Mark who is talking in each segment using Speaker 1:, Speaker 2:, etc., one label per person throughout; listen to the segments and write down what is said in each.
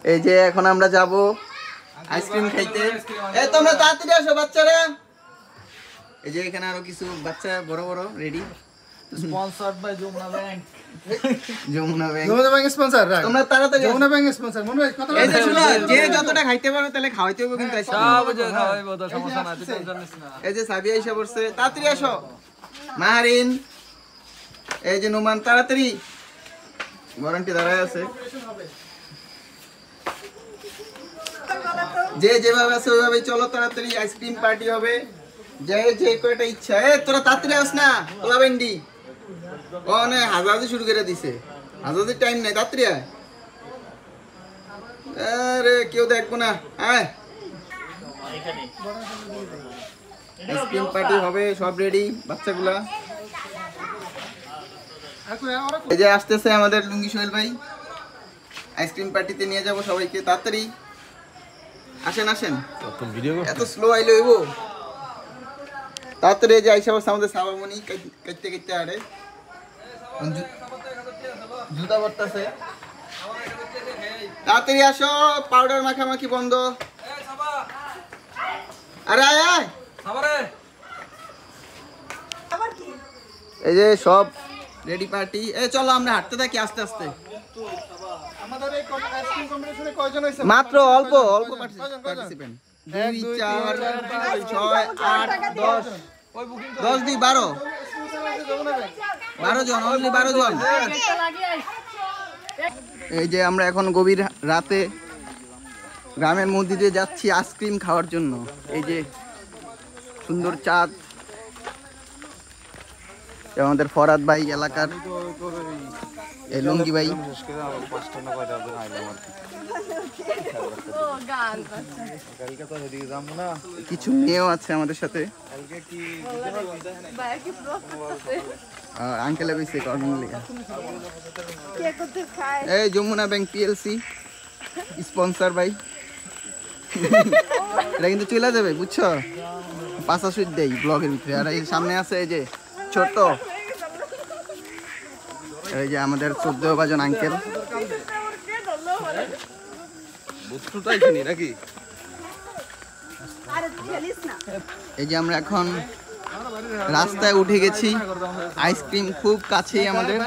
Speaker 1: এই যে এখন আমরা যাব আইসক্রিম খাইতে। এই তোমরা তাড়াতাড়ি আসো বাচ্চারা। এই যে এখানে আরো কিছু বাচ্চা বড় বড় ready.
Speaker 2: Sponsored by Jamuna bank.
Speaker 1: Jamuna bank,
Speaker 2: Jamuna bank sponsor.
Speaker 1: তোমরা তাড়াতাড়ি
Speaker 2: যমুনা ব্যাংক স্পন্সর। মনে হয় কত
Speaker 1: এই যে শুনো, যে যতটা খাইতে পারো তাহলে খাওয়াইতে হবে কিন্তু।
Speaker 2: সব যে খাওয়াইবো, তো সমস্যা নাই, তুই টেনশন নিস না।
Speaker 1: এই যে সাবিয়া এসে পড়ছে, তাড়াতাড়ি আসো। মারিন, এই যে নুমান, তাড়াতাড়ি। ওয়ারেন্টি দাঁড়ায় আছে। যে যেভাবে আছে ওইভাবে চলো, তাড়াতাড়ি আইসক্রিম পার্টি হবে। যে যে কয়টা ইচ্ছা। এ তোরা তাড়াতাড়ি আস না, তোলা বেন্ডি। ও না হাজাজি শুরু করে দিছে, হাজাজির টাইম নাই, তাড়াতাড়ি আয়। আরে কেউ দেখবো না, আয়। আইসক্রিম পার্টি হবে, সব রেডি বাচ্চাগুলা। এই যে আসতেছে আমাদের লুঙ্গি সোহেল ভাই, আইসক্রিম পার্টিতে নিয়ে যাব সবাইকে। তাড়াতাড়ি আসেন আসেন, এত স্লো আইলে হইব? তাড়াতাড়ি যে আইসা বসে আমাদের সাবামণি কাইতে কাইতে আরে জুতা পরতেছে। তাড়াতাড়ি আসো, পাউডার মাখামাখি বন্ধ। আরে আয় আয়। এই যে সব রেডি পার্টি। এই চলো আমরা হাঁটতে থাকি আস্তে আস্তে।
Speaker 2: আমাদের এই আইসক্রিম কম্পিটিশনে কয়জন হইছে?
Speaker 1: মাত্র অল্প অল্প পার্টিসিপেন্ট। 2 4 6 8 10 10 2 12 12 জন, অনলি 12 জন। এই যে আমরা এখন গভীর রাতে গ্রামের মধ্যে দিয়ে যাচ্ছি আইসক্রিম খাওয়ার জন্য। এই যে সুন্দর চাঁদ, আমাদের ফরাদ ভাই এলাকার এই লুঙ্গি ভাই, কিছু মেয়েও আছে আমাদের সাথে। আঙ্কেলে বেশি এই যমুনা ব্যাংক পিএলসি স্পন্সর ভাই। এটা কিন্তু চলে যাবে বুঝছো, পাশা সুইট দেই ব্লগের ভিতরে। আর এই সামনে আছে এই যে ছোট, এই যে আমাদের 14 বাজন আঙ্কেল। এই যে আমরা এখন রাস্তায় উঠে গেছি, আইসক্রিম খুব কাছেই আমাদের।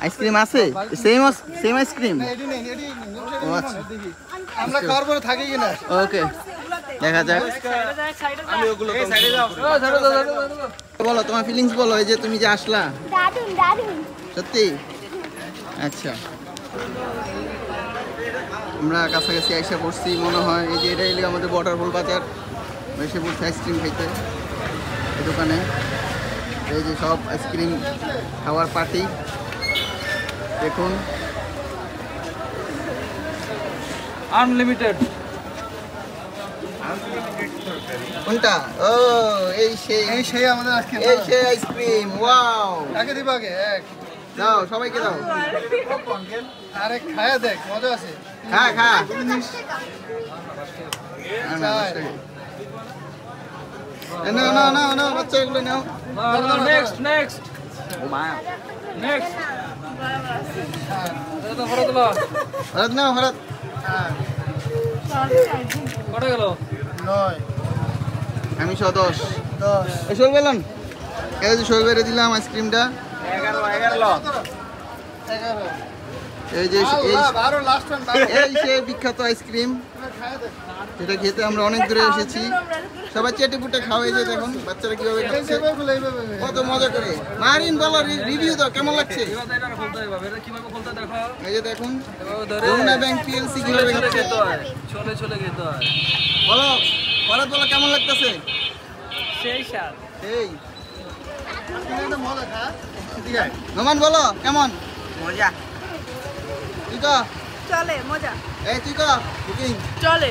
Speaker 1: আইসক্রিম আছে, সেম আইসক্রিম। ও আচ্ছা,
Speaker 2: আমরা খাওয়ার পরে থাকি কিনা
Speaker 1: ওকে দেখা যাক। বলো তোমার ফিলিংস বলো, এই যে তুমি যে আসলা। সত্যি? আচ্ছা, আমরা কাছাকাছি আইসা পড়ছি মনে হয়। এই যে এটা এলে আমাদের ওয়াটারফল বাজার, এসে পড়ছে আইসক্রিম খাইতে এই দোকানে। এই যে সব আইসক্রিম খাওয়ার পার্টি দেখুন,
Speaker 2: আনলিমিটেড।
Speaker 1: কোনটা? ও এই সেই
Speaker 2: আমাদের আজকে
Speaker 1: এই সেই আইসক্রিম। ওয়াও,
Speaker 2: আগে দিবা আগে এক
Speaker 1: দাও সবাইকে দাও।
Speaker 2: আরে খায়া দেখ, মজা আছে।
Speaker 1: খা খা। না না না না বাচ্চা এগুলো নাও।
Speaker 2: নেক্সট নেক্সট
Speaker 1: ও মা,
Speaker 2: নেক্সট। এটা হরত লো,
Speaker 1: হরত নাও হরত।
Speaker 2: কত গেল? 9
Speaker 1: আমি 10 এই সই বলেন। এই যে সই করে দিলাম আইসক্রিমটা। 11 এই যে এই সেই বিখ্যাত আইসক্রিম, এটা খেতে আমরা অনেক দূরে এসেছি। সবাই চেটে পুটে খাওয়া। এই যে দেখুন বাচ্চারা কিভাবে খাচ্ছে, কত মজা করে। মারিন বলো, রিভিউ দাও, কেমন লাগছে? এই যে দেখুন যমুনা ব্যাংক পিএলসি কিভাবে খাচ্ছে। বলো ফরাদ, বলো কেমন লাগতেছে?
Speaker 2: সেই স্বাদ।
Speaker 1: এই নোমান বলো কেমন?
Speaker 3: মজা।
Speaker 1: তুই তো
Speaker 3: চলে মজা।
Speaker 1: এই তুই তো বুকিং
Speaker 3: চলে।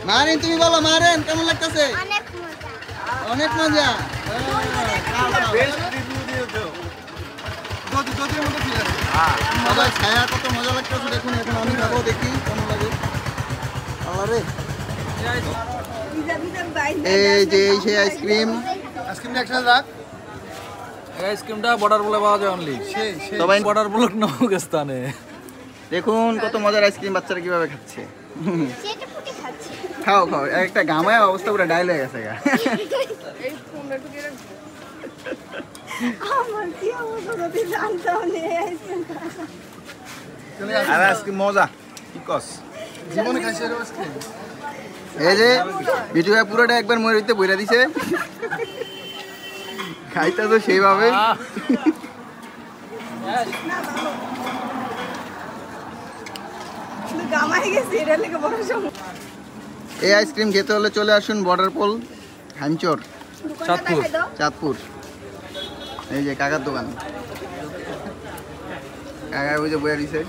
Speaker 1: মারিন তুমি বলো, মারেন কেমন লাগতেছে? অনেক মজা। সবাই ছায়া কত মজা লাগতেছে দেখুন। এখন আমি খাবো, দেখি কেমন লাগে। আরে এই যে সেই আইসক্রিম,
Speaker 2: আইসক্রিমটা একসাথে রাখ।
Speaker 4: আইসক্রিমটা বর্ডার বলে পাওয়া যায় অনলি
Speaker 1: সবাই
Speaker 4: বর্ডার ব্লক নমক স্থানে।
Speaker 1: দেখুন কত মজার আইসক্রিম বাচ্চারা কিভাবে খাচ্ছে।
Speaker 3: চেটে পুটে খাচ্ছি।
Speaker 1: খাও খাও, একটা গামায় অবস্থা পুরো ডাইল হয়ে গেছে গা।
Speaker 3: এই ফোনটা ঢুকে রাখবো। আমার কি অবস্থা যদি জানতাম না আইসক্রিম খাওয়া।
Speaker 5: আর আজকে মজা কি কস
Speaker 2: জীবনে খাইছে এরকম আইসক্রিম?
Speaker 1: এই যে বিটু ভাই পুরোটা একবার মরিতে বইরা দিছে, খাইতে তো সেইভাবে।
Speaker 3: কিন্তু গামাই গেছে এটা লেগে বড় সমস্যা।
Speaker 1: এই আইসক্রিম খেতে হলে চলে আসুন বর্ডার পোল হাইমচর
Speaker 3: দোকানটা দেখাই দাও।
Speaker 1: চাঁদপুর। এই যে কাকার দোকান, কাকা ওই যে বইয়া দিছে,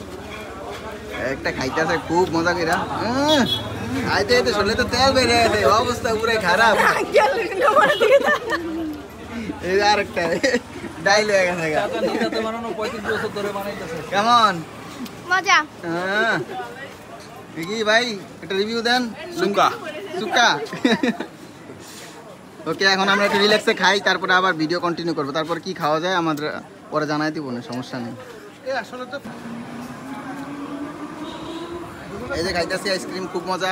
Speaker 1: একটা খাইতে আছে খুব মজা কইরা। খাইতে খাইতে শরীরে তো তেল বেড়ে গেছে, অবস্থা পুরো খারাপ।
Speaker 3: গেল তোমার দিকে তাকা।
Speaker 1: এই যে আরেকটা ডাইল হয়ে গেছে গা।
Speaker 4: নিজেতে বানানো 35 বছর ধরে বানাইতেছে।
Speaker 1: কেমন
Speaker 3: মজা।
Speaker 1: কি ভাই একটা রিভিউ দেন।
Speaker 5: সুকা
Speaker 1: সুকা। ওকে, এখন আমরা একটু রিল্যাক্সে খাই, তারপরে আবার ভিডিও কন্টিনিউ করবো। তারপর কি খাওয়া যায় আমাদের পরে জানাই দিব না, সমস্যা নেই।
Speaker 2: এই আসলে তো
Speaker 1: এই যে খাইতেছি আইসক্রিম, খুব মজা,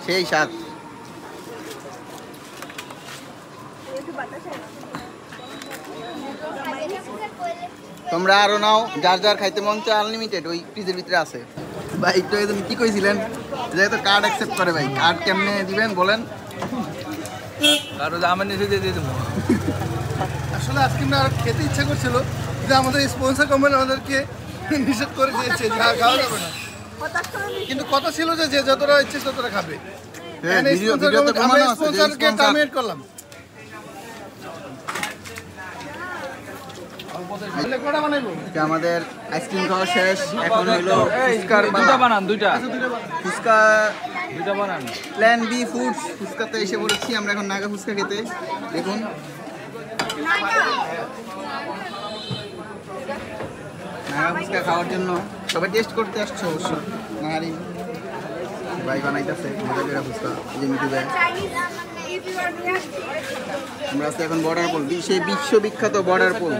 Speaker 1: সেই স্বাদ।
Speaker 3: একটু বাতাস আছে।
Speaker 1: তোমরা আরো নাও, যার যার খাইতে মন চায় আনলিমিটেড ওই ফ্রিজের ভিতরে আছে। ভাই একটু একদম কি কইছিলেন, যেহেতু কার্ড অ্যাকসেপ্ট করে ভাই, কার্ড কেমনে দিবেন বলেন।
Speaker 4: কারো আমি নিজে দিয়ে দেবো।
Speaker 2: আসলে আইসক্রিমটা আর খেতে ইচ্ছা করছিল, যে আমাদের স্পন্সর কোম্পানি আমাদেরকে নিষেধ করে দিয়েছে যে আর খাওয়া যাবে না।
Speaker 3: হতাশ করে দিই।
Speaker 2: কিন্তু কথা ছিল যে যে যতটা ইচ্ছে ততটা খাবে।
Speaker 1: হ্যাঁ, ভিডিওতে প্রমাণ
Speaker 2: আমরা
Speaker 1: আছে যে
Speaker 2: স্পন্সরকে
Speaker 1: sponsor-
Speaker 2: টার্মিনেট করলাম। কটা বানাইবো?
Speaker 1: যে আমাদের আইসক্রিম খাওয়া শেষ, এখন হলো ফুচকার
Speaker 4: দুইটা বানান, দুইটা
Speaker 1: ফুচকা
Speaker 4: বানান।
Speaker 1: প্ল্যান বি ফুডস ফুচকাতে এসে পড়েছি আমরা এখন, নাগা ফুচকা খেতে। দেখুন নাগা ফুচকা খাওয়ার জন্য সবাই টেস্ট করতে আসছে অবশ্য। নাহারি ভাই বানাইতেছে মজা করে ফুচকা, এই যে মিঠু ভাই। আমরা আছি এখন বর্ডার পোল, সেই বিশ্ববিখ্যাত বর্ডার পোল।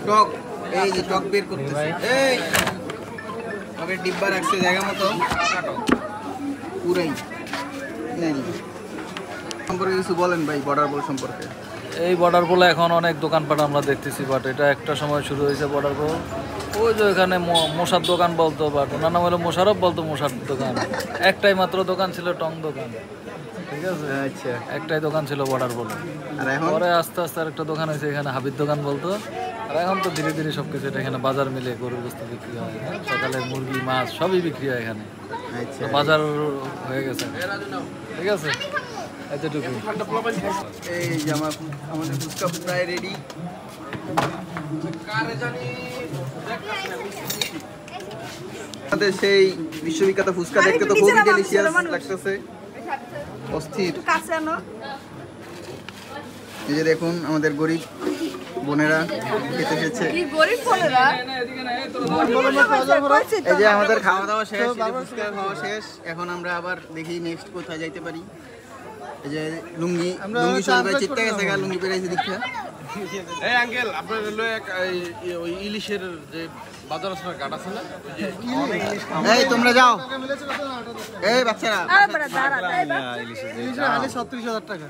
Speaker 1: টক, এই যে টক বের করতেছে, এই টকের ডিব্বা রাখছে জায়গা মতো পুরাই। সম্পর্কে কিছু বলেন ভাই, বর্ডার পোল সম্পর্কে।
Speaker 4: এই বর্ডার পোলে এখন অনেক দোকানপাট আমরা দেখতেছি, বাট এটা একটা সময় শুরু হয়েছে বর্ডার পোল। ওই যে এখানে মশার দোকান বলতো, বাট ওনার নাম হলো মোশারফ বলতো মশার দোকান। একটাই মাত্র দোকান ছিল, টং দোকান, ঠিক আছে।
Speaker 1: আচ্ছা,
Speaker 4: একটাই দোকান ছিল বর্ডার পোলে।
Speaker 1: আর এখন
Speaker 4: পরে আস্তে আস্তে আরেকটা দোকান হয়েছে, এখানে হাবিব দোকান বলতো। আর এখন তো ধীরে ধীরে সবকিছু এটা এখানে বাজার মিলে গরুর বস্তু বিক্রি হয়, সকালে মুরগি মাছ সবই বিক্রি হয় এখানে।
Speaker 1: আচ্ছা,
Speaker 4: তো বাজার হয়ে গেছে, ঠিক আছে এতটুকু।
Speaker 1: এই যে আমাদের ফুচকা প্রায় রেডি। আমাদের সেই বিশ্ববিখ্যাত ফুচকা দেখতে তো খুবই ডেলিশিয়াস লাগতেছে, অস্থির।
Speaker 3: একটু কাছে আনো।
Speaker 1: এই যে দেখুন আমাদের গরিব বোনেরা খেতে এসেছে।
Speaker 3: কি গরিব ফোনেরা।
Speaker 1: এই যে আমাদের খাওয়া দাওয়া শেষ, এই যে ফুচকা খাওয়া শেষ। এখন আমরা আবার দেখি নেক্সট কোথায় যাইতে পারি। এই যে লুঙ্গি সবাই চিত্তে গেছে গা, লুঙ্গি পেরাইছে দীক্ষা।
Speaker 5: এই আঙ্কেল আপনার হলো ওই ইলিশের যে বাজার আছে না, কাট আছে না,
Speaker 1: এই তোমরা যাও, এই বাচ্চারা
Speaker 3: আর বড় দাঁড়া তাই বা।
Speaker 2: ইলিশের হালি 36,000 টাকা।